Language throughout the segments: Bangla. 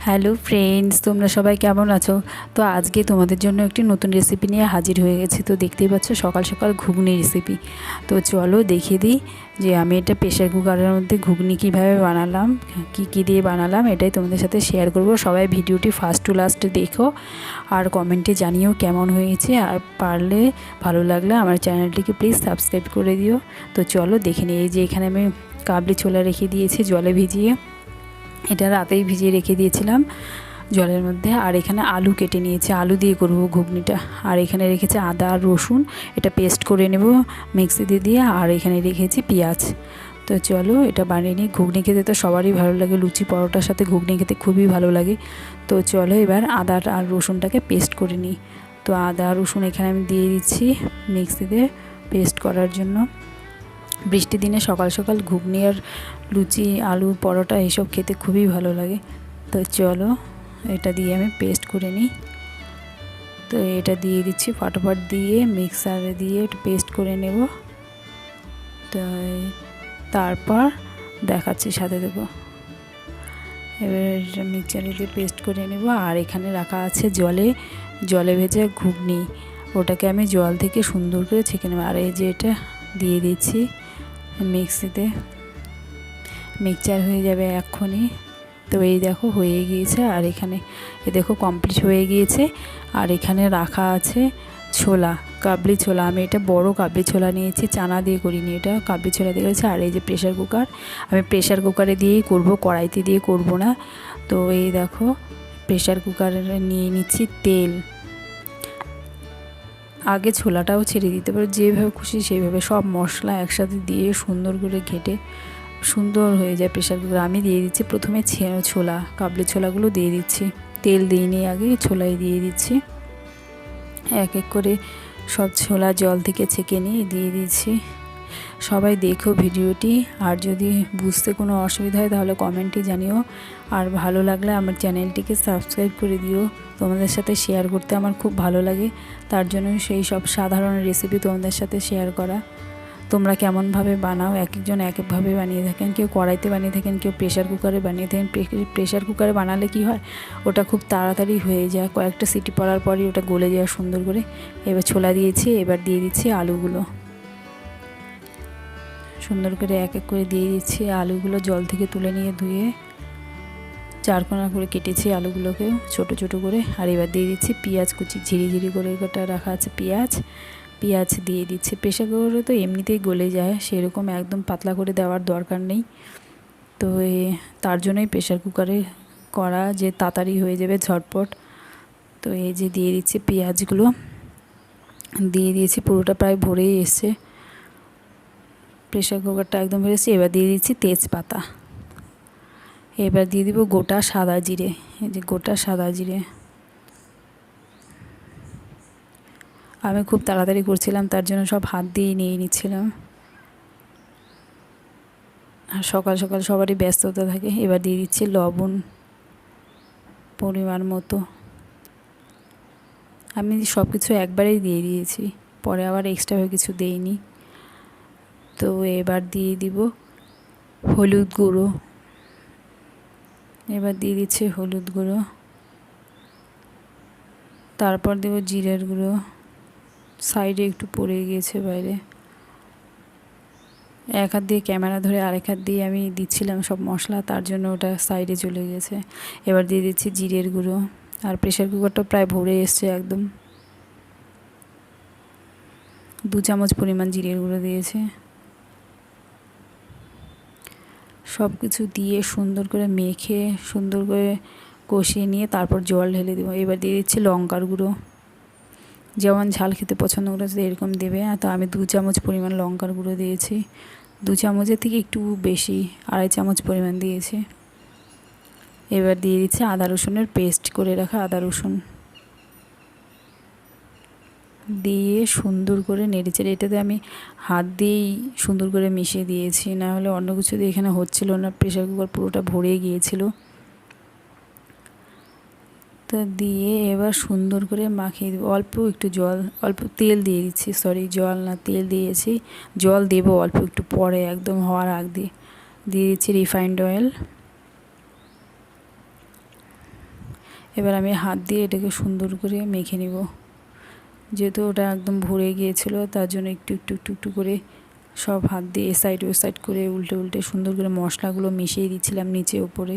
হ্যালো ফ্রেন্ডস, তোমরা সবাই কেমন আছো? তো আজকে তোমাদের জন্য একটি নতুন রেসিপি নিয়ে হাজির হয়ে গেছি। তো দেখতেই পাচ্ছ সকাল সকাল ঘুগনি রেসিপি। তো চলো দেখিয়ে দিই যে আমি এটা প্রেশার কুকারের মধ্যে ঘুগনি কীভাবে বানালাম, কী দিয়ে বানালাম, এটাই তোমাদের সাথে শেয়ার করব। সবাই ভিডিওটি ফার্স্ট টু লাস্ট দেখো আর কমেন্টে জানিও কেমন হয়েছে, আর পারলে ভালো লাগলে আমার চ্যানেলটিকে প্লিজ সাবস্ক্রাইব করে দিও। তো চলো দেখে নিই। এই যে এখানে আমি কাবলি ছোলা রেখে দিয়েছি জলে ভিজিয়ে, এটা রাতেই ভিজিয়ে রেখে দিয়েছিলাম জলের মধ্যে। আর এখানে আলু কেটে নিয়েছি, আলু দিয়ে করব ঘুগনিটা। আর এখানে রেখেছি আদা আর রসুন, এটা পেস্ট করে নেব মিক্সিতে দিয়ে। আর এখানে রেখেছি পেঁয়াজ। তো চলো এটা বানিয়ে নিই। ঘুগনি খেতে তো সবারই ভালো লাগে, লুচি পরোটার সাথে ঘুগনি খেতে খুবই ভালো লাগে। তো চলো এবার আদা আর রসুনটাকে পেস্ট করে নিই। তো আদা রসুন এখানে আমি দিয়ে দিচ্ছি মিক্সিতে পেস্ট করার জন্য। বৃষ্টির দিনে সকাল সকাল ঘুগনি আর লুচি, আলু পরোটা এইসব খেতে খুবই ভালো লাগে। তো চলো এটা দিয়ে আমি পেস্ট করে নিই। তো এটা দিয়ে দিচ্ছি, ফটাফট দিয়ে মিক্সারে দিয়ে একটু পেস্ট করে নেব। তো তারপর দেখাচ্ছি সাথে দেবো। এবার মিক্সারে দিয়ে পেস্ট করে নেব। আর এখানে রাখা আছে জলে ভেজে ঘুগনি, ওটাকে আমি জল থেকে সুন্দর করে ছেঁকে নেব। আর এই যে এটা দিয়ে দিচ্ছি মিক্সিতে, মিক্সচার হয়ে যাবে এক্ষুনি। তো এই দেখো হয়ে গিয়েছে। আর এখানে এ দেখো কমপ্লিট হয়ে গিয়েছে। আর এখানে রাখা আছে ছোলা, কাবলি ছোলা। আমি এটা বড় কাবলি ছোলা নিয়েছি, চানা দিয়ে করিনি, এটা কাবলি ছোলা দিয়ে করেছি। আর এই যে প্রেশার কুকার, আমি প্রেশার কুকারে দিয়েই করব, কড়াইতে দিয়ে করব না। তো এই দেখো প্রেশার কুকারে নিয়ে নিচ্ছি তেল। আগে ছোলাটাও ছেড়ে দিতে পারো, যেভাবে খুশি সেইভাবে সব মশলা একসাথে দিয়ে সুন্দর করে ঘেটে সুন্দর হয়ে যায় প্রেশার কুকার। আমি দিয়ে দিচ্ছি প্রথমে ছোলা, কাবলি ছোলাগুলো দিয়ে দিচ্ছি, তেল দিইনি আগে, ছোলাই দিয়ে দিচ্ছি। এক এক করে সব ছোলা জল থেকে ছেঁকে নিয়ে দিয়ে দিচ্ছি। সবাই দেখো ভিডিওটি, আর যদি বুঝতে কোনো অসুবিধা হয় তাহলে কমেন্টে জানিও। আর ভালো লাগলে আমার চ্যানেলটিকে সাবস্ক্রাইব করে দিও। তোমাদের সাথে শেয়ার করতে আমার খুব ভালো লাগে, তার জন্য সেই সব সাধারণ রেসিপি তোমাদের সাথে শেয়ার করা। তোমরা কেমনভাবে বানাও, এক একজন এক একভাবে বানিয়ে থাকেন, কেউ কড়াইতে বানিয়ে থাকেন, কেউ প্রেশার কুকারে বানিয়ে থাকেন। প্রেশার কুকারে বানালে কি হয়, ওটা খুব তাড়াতাড়ি হয়ে যায়, কয়েকটা সিটি পড়ার পরই ওটা গলে যায় সুন্দর করে। এবার ছোলা দিয়েছি, এবার দিয়ে দিচ্ছি আলুগুলো, সুন্দর করে এক এক করে দিয়ে দিচ্ছি। আলুগুলো জল থেকে তুলে নিয়ে ধুয়ে চারকোনা করে কেটেছি আলুগুলোকেও ছোট ছোট করে। আর এবার দিয়ে দিচ্ছি পেঁয়াজ কুচি, ঝিরি করে কাটা রাখা আছে পেঁয়াজ দিয়ে দিচ্ছি। প্রেশার কুকারে তো এমনিতেই গলে যায়, সেরকম একদম পাতলা করে দেওয়ার দরকার নেই। তো তার জন্যই প্রেশার কুকারে করা, যে তাড়াতাড়ি হয়ে যাবে ঝটপট। তো এই যে দিয়ে দিচ্ছি পেঁয়াজগুলো, দিয়ে দিয়েছি, পুরোটা প্রায় ভরেই এসছে, প্রেশার কুকারটা একদম ভরে এসছে। এবার দিয়ে দিচ্ছি তেজপাতা, এবার দিয়ে দিব গোটা সাদা জিরে। এই যে গোটা সাদা জিরে, আমি খুব তাড়াতাড়ি করছিলাম, তার জন্য সব হাত দিয়ে নিয়ে নিচ্ছিলাম। আর সকাল সকাল সবারই ব্যস্ততা থাকে। এবার দিয়ে দিচ্ছি লবণ পরিমাণ মতো। আমি সব কিছু একবারেই দিয়ে দিয়েছি, পরে আবার এক্সট্রা কিছু দেইনি। তো এবার দিয়ে দিব হলুদ গুঁড়ো, এবার দিয়ে দিচ্ছি হলুদ গুঁড়ো। তারপর দেব জিরের গুঁড়ো, সাইডে একটু পড়ে গিয়েছে বাইরে, এক হাত দিয়ে ক্যামেরা ধরে আরেক হাত দিয়ে আমি দিচ্ছিলাম সব মশলা, তার জন্য ওটা সাইডে চলে গেছে। এবার দিয়ে দিচ্ছি জিরের গুঁড়ো। আর প্রেশার কুকারটা প্রায় ভরে এসছে একদম, 2 চামচ পরিমাণ জিরের গুঁড়ো দিয়েছে। সব কিছু দিয়ে সুন্দর করে মেখে সুন্দর করে কষিয়ে নিয়ে তারপর জল ঢেলে দেবো। এবার দিয়ে দিচ্ছি লঙ্কার গুঁড়ো, যেমন ঝাল খেতে পছন্দ করেছে এরকম দেবে। তো আমি 2 চামচ পরিমাণ লঙ্কার গুঁড়ো দিয়েছি, 2 চামচের থেকে একটু বেশি, 2.5 চামচ পরিমাণ দিয়েছি। এবার দিয়ে দিচ্ছি আদা রসুনের পেস্ট করে রাখা আদা রসুন দিয়ে সুন্দর করে নেড়েচেড়ে, এটাতে আমি হাত দিয়েই সুন্দর করে মিশিয়ে দিয়েছি, না হলে অন্য কিছু দিয়ে এখানে হচ্ছিল না, প্রেশার কুকার পুরোটা ভরে গিয়েছিল। তো দিয়ে এবার সুন্দর করে মাখিয়ে দেবো। অল্প একটু জল, অল্প তেল দিয়ে দিচ্ছি, জল না তেল দিয়েছি, জল দেবো অল্প একটু পরে, একদম হওয়ার আগ দিয়ে দিচ্ছি রিফাইন্ড অয়েল। এবার আমি হাত দিয়ে এটাকে সুন্দর করে মেখে নিব। যেহেতু ওটা একদম ভরে গিয়েছিলো তার জন্য একটু একটু একটু একটু করে সব হাত দিয়ে এ সাইড ও সাইড করে উল্টে উল্টে সুন্দর করে মশলাগুলো মিশিয়ে দিচ্ছিলাম নিচে উপরে।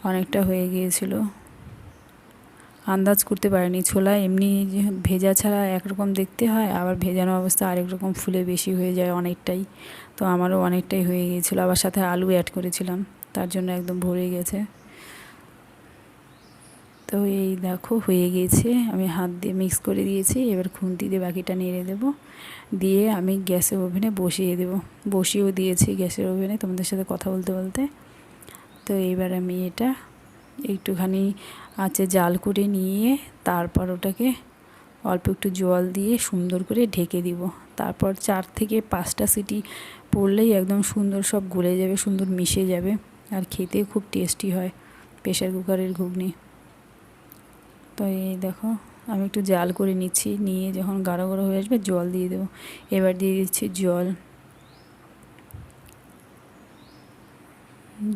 অনেকটা হয়ে গিয়েছিলো, আন্দাজ করতে পারিনি। ছোলা এমনি ভেজা ছাড়া একরকম দেখতে হয়, আবার ভেজানো অবস্থা আরেক রকম ফুলে বেশি হয়ে যায় অনেকটাই। তো আমারও অনেকটাই হয়ে গিয়েছিলো, আবার সাথে আলু অ্যাড করেছিলাম, তার জন্য একদম ভরে গেছে। তো এই দেখো হয়ে গিয়েছে, আমি হাত দিয়ে মিক্স করে দিয়েছি। এবার খুন্তি দিয়ে বাকিটা নেড়ে দেবো, দিয়ে আমি গ্যাসের ওভেনে বসিয়ে দেবো। বসিয়েও দিয়েছি গ্যাসের ওভেনে তোমাদের সাথে কথা বলতে বলতে। তো এইবার আমি এটা একটুখানি আঁচে জাল করে নিয়ে তারপর ওটাকে অল্প একটু জল দিয়ে সুন্দর করে ঢেকে দিব। তারপর 4 থেকে 5টা সিটি পড়লেই একদম সুন্দর সব গলে যাবে, সুন্দর মিশে যাবে, আর খেতে খুব টেস্টি হয় প্রেশার কুকারের ঘুগনি। তো এই দেখো আমি একটু জাল করে নিচ্ছি, নিয়ে যখন গাঢ় গাঢ় হয়ে আসবে জল দিয়ে দেবো। এবার দিয়ে দিচ্ছি জল,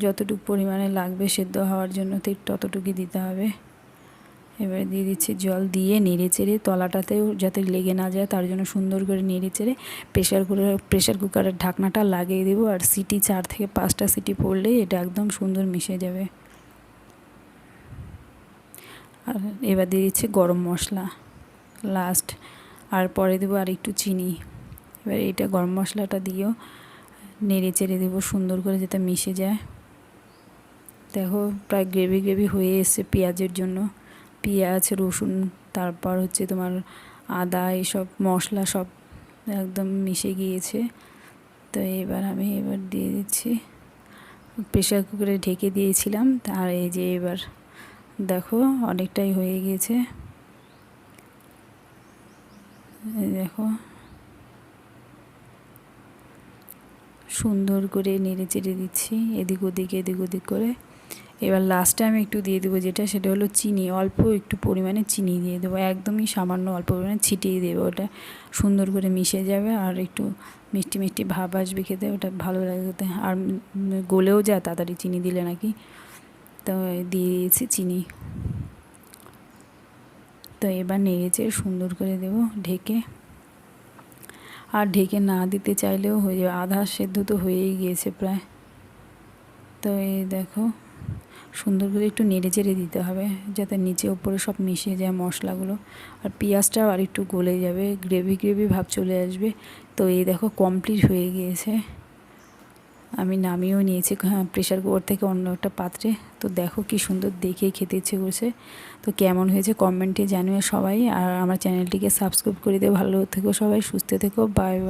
যতটুকু পরিমাণে লাগবে সেদ্ধ হওয়ার জন্য ঠিক ততটুকুই দিতে হবে। এবারে দিয়ে দিচ্ছি জল, দিয়ে নেড়ে চেড়ে তলাটাতেও যাতে লেগে না যায় তার জন্য সুন্দর করে নেড়ে চেড়ে প্রেশার কুকারের ঢাকনাটা লাগিয়ে দেবো। আর সিটি 4 থেকে 5টা সিটি পড়লেই এটা একদম সুন্দর মিশে যাবে। আর এবার দিয়ে দিচ্ছি গরম মশলা লাস্ট, আর পরে দেবো আর একটু চিনি। এবার এইটা গরম মশলাটা দিয়েও নেড়ে চেড়ে দেবো সুন্দর করে যাতে মিশে যায়। দেখো প্রায় গ্রেভি গ্রেভি হয়ে এসছে পেঁয়াজের জন্য। পেঁয়াজ, রসুন, তারপর হচ্ছে তোমার আদা, এইসব মশলা সব একদম মিশে গিয়েছে। তো এবার আমি দিয়ে দিচ্ছি, প্রেশার কুকারে ঢেকে দিয়েছিলাম। আর এই যে এবার দেখো অনেকটাই হয়ে গিয়েছে, এই দেখো সুন্দর করে নেড়ে চেড়ে দিচ্ছি এদিক ওদিক করে। এবার লাস্টে আমি একটু দিয়ে দেবো সেটা হলো চিনি, অল্প একটু পরিমাণে চিনি দিয়ে দেবো, একদমই সামান্য অল্প পরিমাণে ছিটিয়ে দেবো। ওটা সুন্দর করে মিশে যাবে আর একটু মিষ্টি মিষ্টি ভাব আসবে খেতে, ওটা ভালো লাগে খেতে। আর গলেও যায় তাড়াতাড়ি চিনি দিলে নাকি। তো দিয়ে দিয়েছি চিনি। তো এবার নেড়েচে সুন্দর করে দেবো ঢেকে। আর ঢেকে না দিতে চাইলেও হয়ে যাবে, আধা সেদ্ধ তো হয়েই গিয়েছে প্রায়। তো এই দেখো সুন্দর করে একটু নেড়ে চেড়ে দিতে হবে যাতে নিচে ওপরে সব মিশে যায় মশলাগুলো, আর পেঁয়াজটাও আর একটু গলে যাবে, গ্রেভি গ্রেভি ভাব চলে আসবে। তো এই দেখো কমপ্লিট হয়ে গিয়েছে, আমি নামিয়েও নিয়েছি প্রেশার কুকার থেকে অন্য একটা পাত্রে। তো দেখো কি সুন্দর দেখেই খেতে ইচ্ছে করছে। তো কেমন হয়েছে কমেন্টে জানিও সবাই, আর আমার চ্যানেলটিকে সাবস্ক্রাইব করে দিও। ভালো থেকো সবাই, সুস্থ থেকো, বাই বাই।